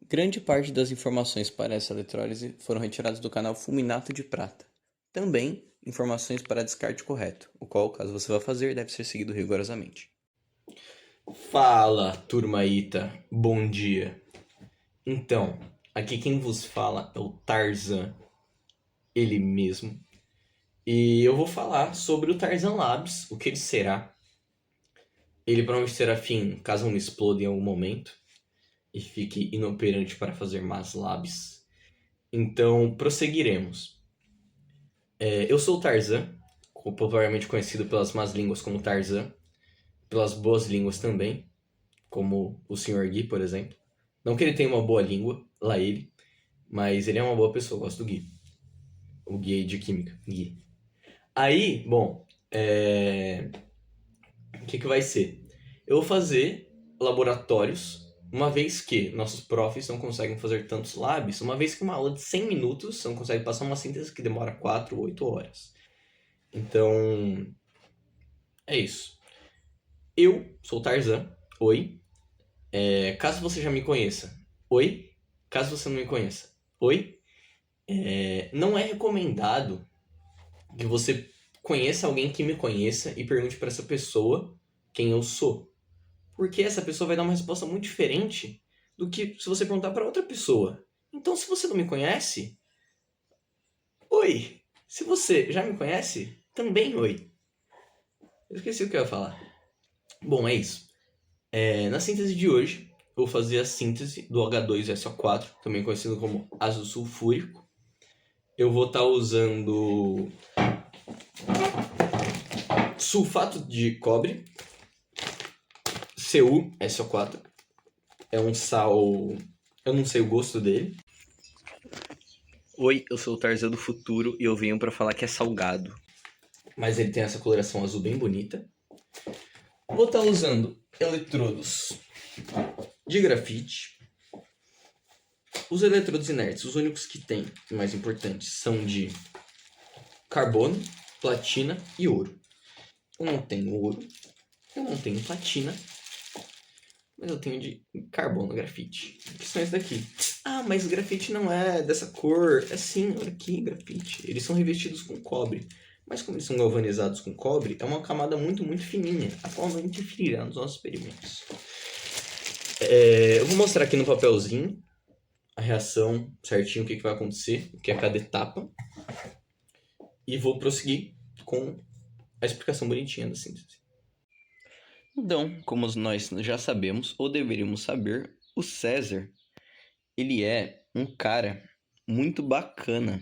Grande parte das informações para essa eletrólise foram retiradas do canal Fulminato de Prata. Também informações para descarte correto, o qual, caso você vá fazer, deve ser seguido rigorosamente. Fala, turmaíta, bom dia. Então, aqui quem vos fala é o Tarzan, ele mesmo. E eu vou falar sobre o Tarzan Labs, o que ele será. Ele provavelmente terá fim caso não exploda em algum momento e fique inoperante para fazer más labs. Então, prosseguiremos. Eu sou o Tarzan, popularmente conhecido pelas más línguas como Tarzan, pelas boas línguas também, como o Sr. Gui, por exemplo. Não que ele tenha uma boa língua, lá ele, mas ele é uma boa pessoa, eu gosto do Gui. O Gui de Química, Gui. Aí, bom, o que vai ser? Eu vou fazer laboratórios, uma vez que nossos profs não conseguem fazer tantos labs, uma vez que uma aula de 100 minutos você não consegue passar uma síntese que demora 4 ou 8 horas. Então, é isso. Eu sou o Tarzan, oi. Caso você já me conheça, oi. Caso você não me conheça, oi. Não é recomendado que você conheça alguém que me conheça e pergunte para essa pessoa quem eu sou. Porque essa pessoa vai dar uma resposta muito diferente do que se você perguntar para outra pessoa. Então, se você não me conhece, oi. Se você já me conhece, também oi. Eu esqueci o que eu ia falar. Bom, é isso. Na síntese de hoje, eu vou fazer a síntese do H2SO4, também conhecido como ácido sulfúrico. Eu vou estar usando sulfato de cobre, CuSO4. É um sal. Eu não sei o gosto dele. Oi, eu sou o Tarzan do futuro e eu venho para falar que é salgado. Mas ele tem essa coloração azul bem bonita. Vou estar usando eletrodos de grafite. Os eletrodos inertes, os únicos que tem, mais importantes, são de carbono, platina e ouro. Eu não tenho ouro, eu não tenho platina, mas eu tenho de carbono, grafite. Que são esses daqui. Ah, mas o grafite não é dessa cor. É sim, olha aqui, grafite. Eles são revestidos com cobre. Mas como eles são galvanizados com cobre, é uma camada muito, muito fininha, a qual não interferirá nos nossos experimentos. Eu vou mostrar aqui no papelzinho a reação certinho, o que vai acontecer, o que é cada etapa. E vou prosseguir com a explicação bonitinha da síntese. Então, como nós já sabemos, ou deveríamos saber, o César, ele é um cara muito bacana.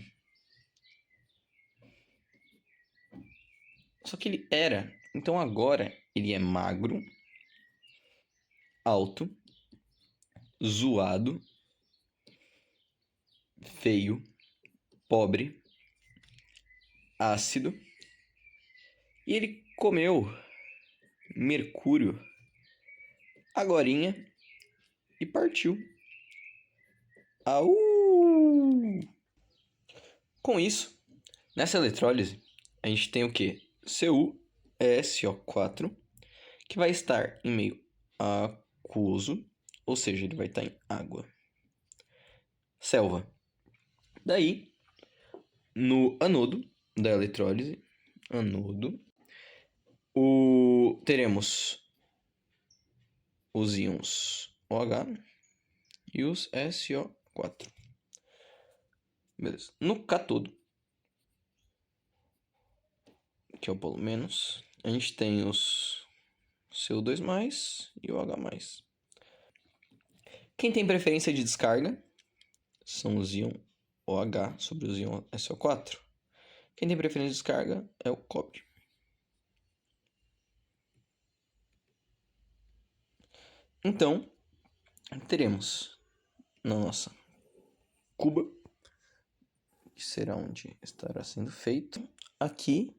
Só que ele era, então agora ele é magro, alto, zoado, feio, pobre, ácido. E ele comeu mercúrio agorinha e partiu. Au! Com isso, nessa eletrólise, a gente tem o quê? CuSO4, que vai estar em meio aquoso, ou seja, ele vai estar em água. Selva. Daí, no anodo da eletrólise, teremos os íons OH e os SO4. Beleza. No cátodo, que é o polo menos, a gente tem os CO2+, e o H+. Quem tem preferência de descarga são os íons OH sobre os íons SO4. Quem tem preferência de descarga é o cobre. Então, teremos na nossa cuba, que será onde estará sendo feito, aqui,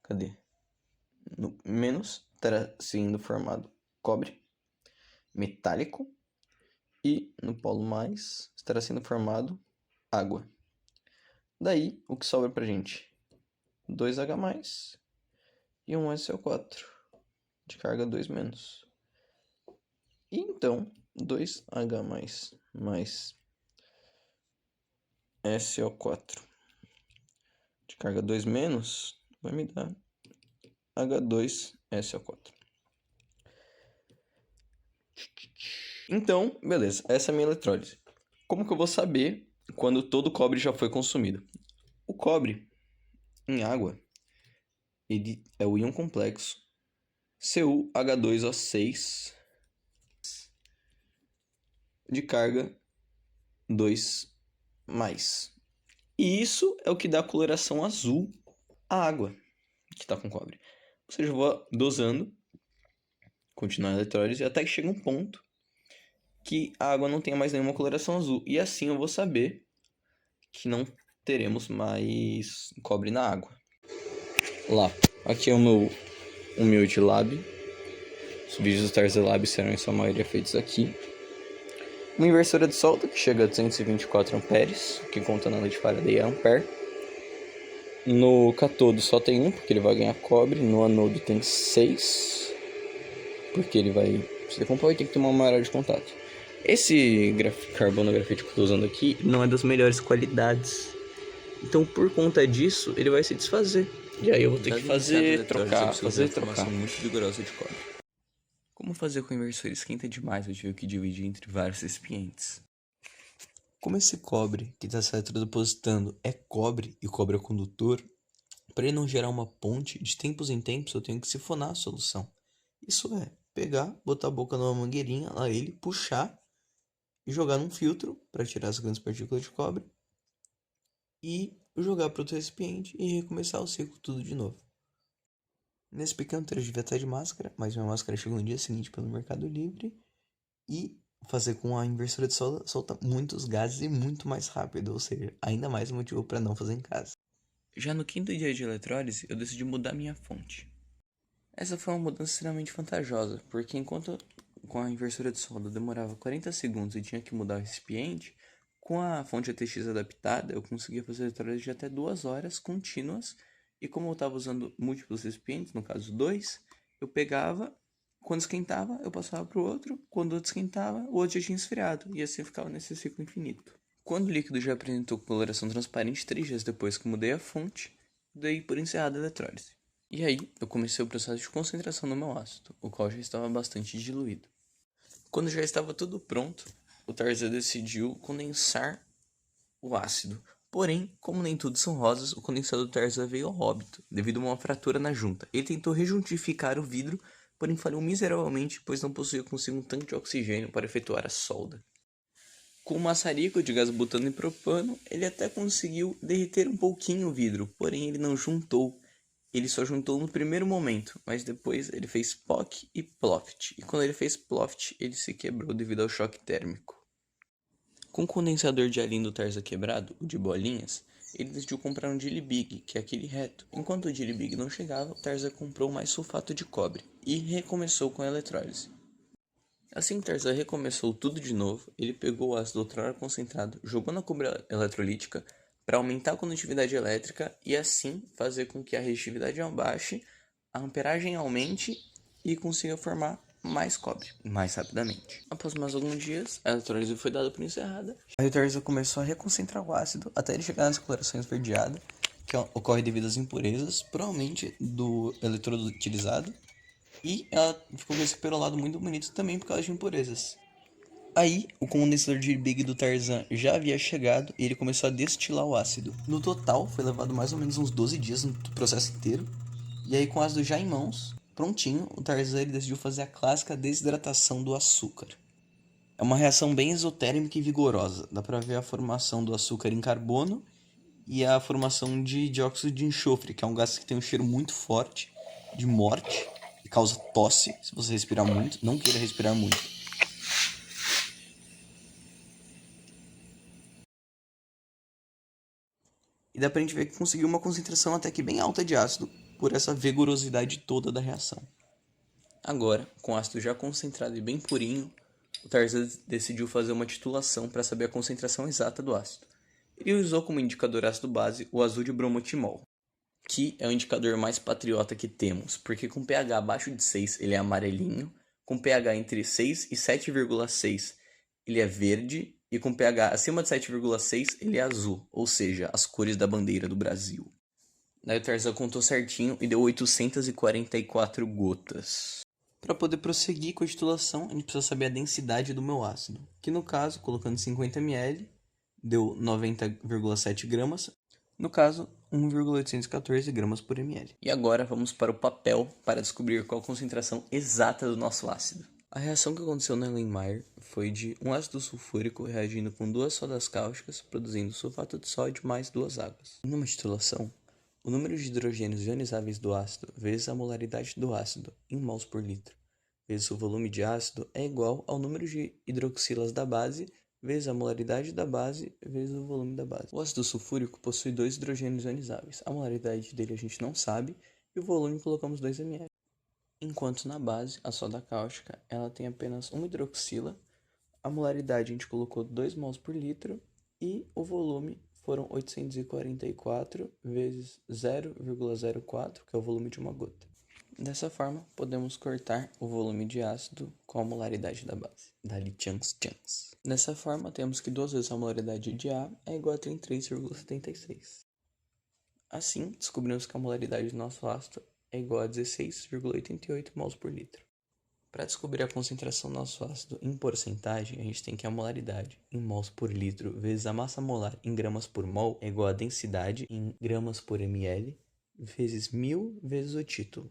cadê? No menos, estará sendo formado cobre metálico e no polo mais estará sendo formado água. Daí, o que sobra pra gente? 2H+, e um SO4, de carga 2-. E então, 2H+, mais SO4 de carga 2 menos vai me dar H2SO4. Então, beleza, essa é a minha eletrólise. Como que eu vou saber quando todo o cobre já foi consumido? O cobre em água, ele é o íon complexo CuH2O6 de carga 2+. E isso é o que dá a coloração azul à água que está com cobre. Ou seja, eu vou dosando, continuar a eletrólise, até que chega um ponto que a água não tenha mais nenhuma coloração azul. E assim eu vou saber que não teremos mais cobre na água. Lá, aqui é o meu humilde lab. Os vídeos do Tarza Lab serão em sua maioria feitos aqui. Uma inversora de solda que chega a 224 amperes, que contando a lei de Faraday é ampere. No cátodo só tem um, porque ele vai ganhar cobre. No anodo tem 6, porque ele vai se decompor e tem que ter uma maior área de contato. Esse carbono grafite que eu estou usando aqui não é das melhores qualidades. Então, por conta disso, ele vai se desfazer. E aí eu vou ter que fazer, trocar. Muito vigorosa de cobre. Como fazer com o inversor esquenta demais, eu tive que dividir entre vários recipientes. Como esse cobre que está se eletrodepositando é cobre e cobre é condutor, para ele não gerar uma ponte, de tempos em tempos eu tenho que sifonar a solução. Isso é, pegar, botar a boca numa mangueirinha, lá ele, puxar e jogar num filtro para tirar as grandes partículas de cobre e jogar para outro recipiente e recomeçar o ciclo tudo de novo. Nesse pequeno trecho devia estar de máscara, mas minha máscara chegou no dia seguinte pelo Mercado Livre e fazer com a inversora de solda solta muitos gases e muito mais rápido, ou seja, ainda mais motivo para não fazer em casa. Já no quinto dia de eletrólise, eu decidi mudar minha fonte. Essa foi uma mudança extremamente vantajosa, porque enquanto com a inversora de solda demorava 40 segundos e tinha que mudar o recipiente, com a fonte ATX adaptada eu conseguia fazer eletrólise de até 2 horas contínuas, e como eu estava usando múltiplos recipientes, no caso 2, eu pegava, quando esquentava eu passava para o outro, quando o outro esquentava o outro já tinha esfriado, e assim ficava nesse ciclo infinito. Quando o líquido já apresentou coloração transparente 3 dias depois que mudei a fonte, dei por encerrada a eletrólise. E aí, eu comecei o processo de concentração do meu ácido, o qual já estava bastante diluído. Quando já estava tudo pronto, o Tarzan decidiu condensar o ácido. Porém, como nem tudo são rosas, o condensador do Tarzan veio ao óbito, devido a uma fratura na junta. Ele tentou rejuntificar o vidro, porém falhou miseravelmente, pois não possuía consigo um tanque de oxigênio para efetuar a solda. Com um maçarico de gás butano e propano, ele até conseguiu derreter um pouquinho o vidro, porém ele não juntou. Ele só juntou no primeiro momento, mas depois ele fez POC e PLOFT. E quando ele fez PLOFT, ele se quebrou devido ao choque térmico. Com o condensador de alim do Tarza quebrado, o de bolinhas, ele decidiu comprar um Dilly Big, que é aquele reto. Enquanto o Dilly Big não chegava, o Tarza comprou mais sulfato de cobre e recomeçou com a eletrólise. Assim que Tarzan recomeçou tudo de novo, ele pegou o ácido outrora concentrado, jogou na cuba eletrolítica para aumentar a condutividade elétrica e assim fazer com que a resistividade abaixe, a amperagem aumente e consiga formar mais cobre mais rapidamente. Após mais alguns dias, a eletrólise foi dada por encerrada. Aí o Tarzan começou a reconcentrar o ácido até ele chegar nas colorações esverdeadas, que ocorre devido às impurezas, provavelmente do eletrodo utilizado. E ela ficou com esse perolado muito bonito também por causa de impurezas. Aí, o condensador de Big do Tarzan já havia chegado e ele começou a destilar o ácido. No total, foi levado mais ou menos uns 12 dias no processo inteiro. E aí, com o ácido já em mãos, prontinho, o Tarzan ele decidiu fazer a clássica desidratação do açúcar. É uma reação bem exotérmica e vigorosa. Dá pra ver a formação do açúcar em carbono e a formação de dióxido de enxofre, que é um gás que tem um cheiro muito forte, de morte, e causa tosse se você respirar muito. Não queira respirar muito. E dá pra gente ver que conseguiu uma concentração até que bem alta de ácido por essa vigorosidade toda da reação. Agora, com o ácido já concentrado e bem purinho, o Tarzan decidiu fazer uma titulação para saber a concentração exata do ácido. Ele usou como indicador ácido base o azul de bromotimol, que é o indicador mais patriota que temos, porque com pH abaixo de 6 ele é amarelinho, com pH entre 6 e 7,6 ele é verde E com pH acima de 7,6, ele é azul, ou seja, as cores da bandeira do Brasil. Daí o Tarzan contou certinho e deu 844 gotas. Para poder prosseguir com a titulação, a gente precisa saber a densidade do meu ácido, que no caso, colocando 50 ml, deu 90,7 gramas, no caso, 1,814 gramas por ml. E agora vamos para o papel para descobrir qual a concentração exata do nosso ácido. A reação que aconteceu na Erlenmeyer foi de um ácido sulfúrico reagindo com 2 sodas cáusticas, produzindo sulfato de sódio mais 2 águas. Numa titulação, o número de hidrogênios ionizáveis do ácido vezes a molaridade do ácido em mols por litro vezes o volume de ácido é igual ao número de hidroxilas da base vezes a molaridade da base vezes o volume da base. O ácido sulfúrico possui 2 hidrogênios ionizáveis. A molaridade dele a gente não sabe e o volume colocamos 2 ml. Enquanto na base, a soda cáustica, ela tem apenas uma hidroxila, a molaridade a gente colocou 2 mols por litro e o volume foram 844 vezes 0,04, que é o volume de uma gota. Dessa forma, podemos cortar o volume de ácido com a molaridade da base. Dali tchans tchans. Dessa forma, temos que 2 vezes a molaridade de A é igual a 33,76. Assim, descobrimos que a molaridade do nosso ácido é igual a 16,88 mols por litro. Para descobrir a concentração do nosso ácido em porcentagem, a gente tem que a molaridade em mols por litro vezes a massa molar em gramas por mol é igual a densidade em gramas por ml vezes 1000 vezes o título.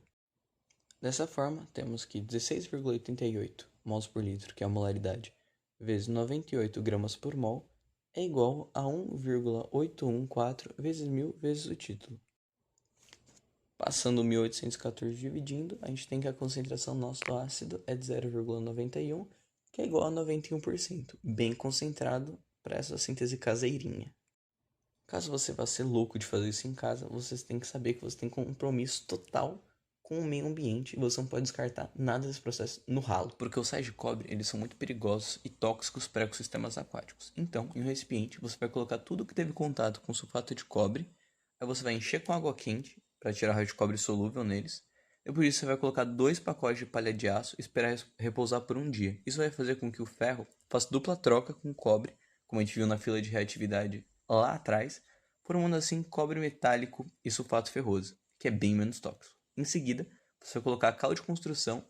Dessa forma, temos que 16,88 mols por litro, que é a molaridade, vezes 98 gramas por mol, é igual a 1,814 vezes 1000 vezes o título. Passando 1814 dividindo, a gente tem que a concentração do nosso ácido é de 0,91, que é igual a 91%, bem concentrado para essa síntese caseirinha. Caso você vá ser louco de fazer isso em casa, você tem que saber que você tem compromisso total com o meio ambiente e você não pode descartar nada desse processo no ralo, porque os sais de cobre eles são muito perigosos e tóxicos para ecossistemas aquáticos. Então, em um recipiente, você vai colocar tudo que teve contato com sulfato de cobre, aí você vai encher com água quente para tirar o raio de cobre solúvel neles. Depois disso, você vai colocar 2 pacotes de palha de aço e esperar repousar por um dia. Isso vai fazer com que o ferro faça dupla troca com o cobre, como a gente viu na fila de reatividade lá atrás, formando assim cobre metálico e sulfato ferroso, que é bem menos tóxico. Em seguida, você vai colocar cal de construção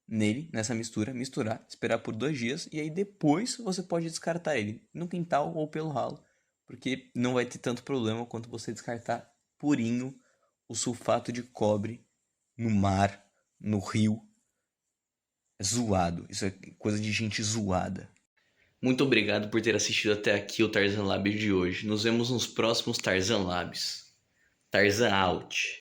nele, nessa mistura, misturar, esperar por 2 dias e aí depois você pode descartar ele no quintal ou pelo ralo, porque não vai ter tanto problema quanto você descartar purinho o sulfato de cobre no mar, no rio. É zoado, isso é coisa de gente zoada. Muito obrigado por ter assistido até aqui o Tarzan Labs de hoje. Nos vemos nos próximos Tarzan Labs. Tarzan out.